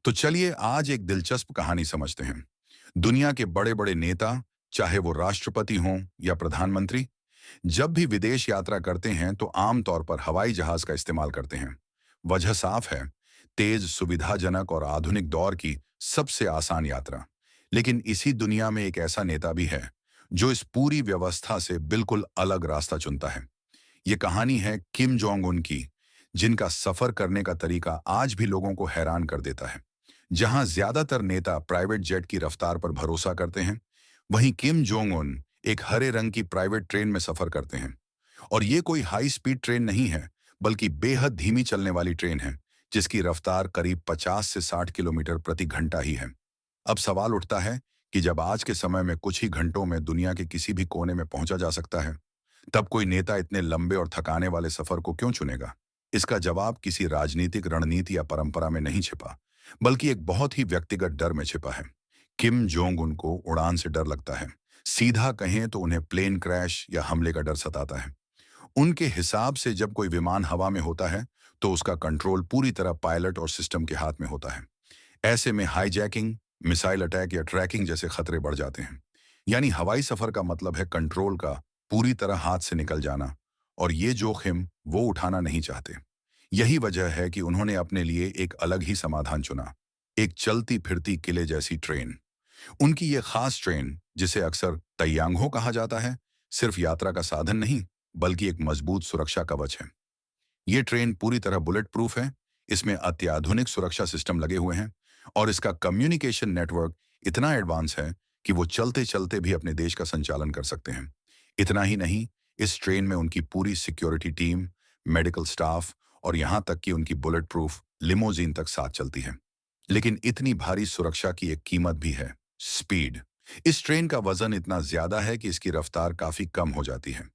तो चलिए आज एक दिलचस्प कहानी समझते हैं। दुनिया के बड़े बड़े नेता, चाहे वो राष्ट्रपति हों या प्रधानमंत्री, जब भी विदेश यात्रा करते हैं तो आमतौर पर हवाई जहाज का इस्तेमाल करते हैं। वजह साफ है, तेज, सुविधाजनक और आधुनिक दौर की सबसे आसान यात्रा। लेकिन इसी दुनिया में एक ऐसा नेता भी है जो इस पूरी व्यवस्था से बिल्कुल अलग रास्ता चुनता है। ये कहानी है किम जोंग उन की, जिनका सफर करने का तरीका आज भी लोगों को हैरान कर देता है। जहां ज्यादातर नेता प्राइवेट जेट की रफ्तार पर भरोसा करते हैं, वहीं किम जोंग उन एक हरे रंग की प्राइवेट ट्रेन में सफर करते हैं। और ये कोई हाई स्पीड ट्रेन नहीं है, बल्कि बेहद धीमी चलने वाली ट्रेन है, जिसकी रफ्तार करीब 50 से 60 किलोमीटर प्रति घंटा ही है। अब सवाल उठता है कि जब आज के समय में कुछ ही घंटों में दुनिया के किसी भी कोने में पहुंचा जा सकता है, तब कोई नेता इतने लंबे और थकाने वाले सफर को क्यों चुनेगा? इसका जवाब किसी राजनीतिक रणनीति या परंपरा में नहीं छिपा, बल्कि एक बहुत ही व्यक्तिगत डर में छिपा है। किम जोंग उन को उड़ान से डर लगता है। सीधा कहें तो उन्हें प्लेन क्रैश या हमले का डर सताता है। उनके हिसाब से जब कोई विमान हवा में होता है, तो उसका कंट्रोल पूरी तरह पायलट और सिस्टम के हाथ में होता है। ऐसे में हाईजैकिंग, मिसाइल अटैक या ट्रैकिंग जैसे खतरे बढ़ जाते हैं। यानी हवाई सफर का मतलब है कंट्रोल का पूरी तरह हाथ से निकल जाना, और ये जोखिम वो उठाना नहीं चाहते। यही वजह है कि उन्होंने अपने लिए एक अलग ही समाधान चुना, एक चलती फिरती किले जैसी ट्रेन। उनकी ये खास ट्रेन, जिसे अक्सर तैयांगहो कहा जाता है, सिर्फ यात्रा का साधन नहीं, बल्कि एक मजबूत सुरक्षा कवच है। ये ट्रेन पूरी तरह बुलेट प्रूफ है। इसमें अत्याधुनिक सुरक्षा सिस्टम लगे हुए हैं, और इसका कम्युनिकेशन नेटवर्क इतना एडवांस है कि वो चलते चलते भी अपने देश का संचालन कर सकते हैं। इतना ही नहीं, इस ट्रेन में उनकी पूरी सिक्योरिटी टीम, मेडिकल स्टाफ और यहाँ तक कि उनकी बुलेट प्रूफ लिमोजीन तक साथ चलती है। लेकिन इतनी भारी सुरक्षा की एक कीमत भी है, स्पीड। इस ट्रेन का वजन इतना ज्यादा है कि इसकी रफ्तार काफी कम हो जाती है।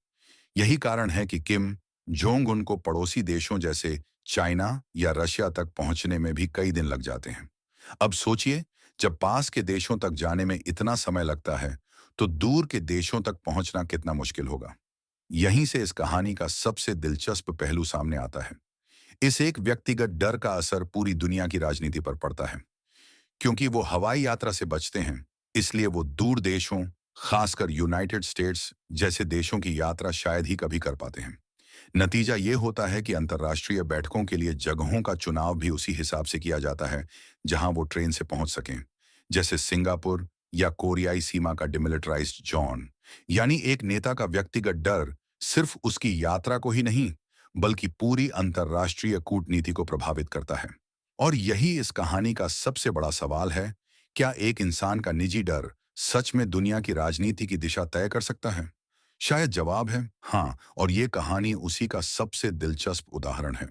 यही कारण है कि किम जोंग उनको पड़ोसी देशों जैसे चाइना या रशिया तक पहुंचने में भी कई दिन लग जाते हैं। अब सोचिए, जब पास के देशों तक जाने में इतना समय लगता है, तो दूर के देशों तक पहुंचना कितना मुश्किल होगा। यहीं से इस कहानी का सबसे दिलचस्प पहलू सामने आता है। इस एक व्यक्तिगत डर का असर पूरी दुनिया की राजनीति पर पड़ता है। क्योंकि वो हवाई यात्रा से बचते हैं, इसलिए वो दूर देशों, खासकर यूनाइटेड स्टेट्स जैसे देशों की यात्रा शायद ही कभी कर पाते हैं। नतीजा ये होता है कि अंतर्राष्ट्रीय बैठकों के लिए जगहों का चुनाव भी उसी हिसाब से किया जाता है, जहां वो ट्रेन से पहुंच सकें। जैसे सिंगापुर या कोरियाई सीमा का डिमिलिटराइज्ड जोन। यानी एक नेता का व्यक्तिगत डर सिर्फ उसकी यात्रा को ही नहीं, बल्कि पूरी अंतर्राष्ट्रीय कूटनीति को प्रभावित करता है। और यही इस कहानी का सबसे बड़ा सवाल है, क्या एक इंसान का निजी डर सच में दुनिया की राजनीति की दिशा तय कर सकता है? शायद जवाब है हाँ, और ये कहानी उसी का सबसे दिलचस्प उदाहरण है।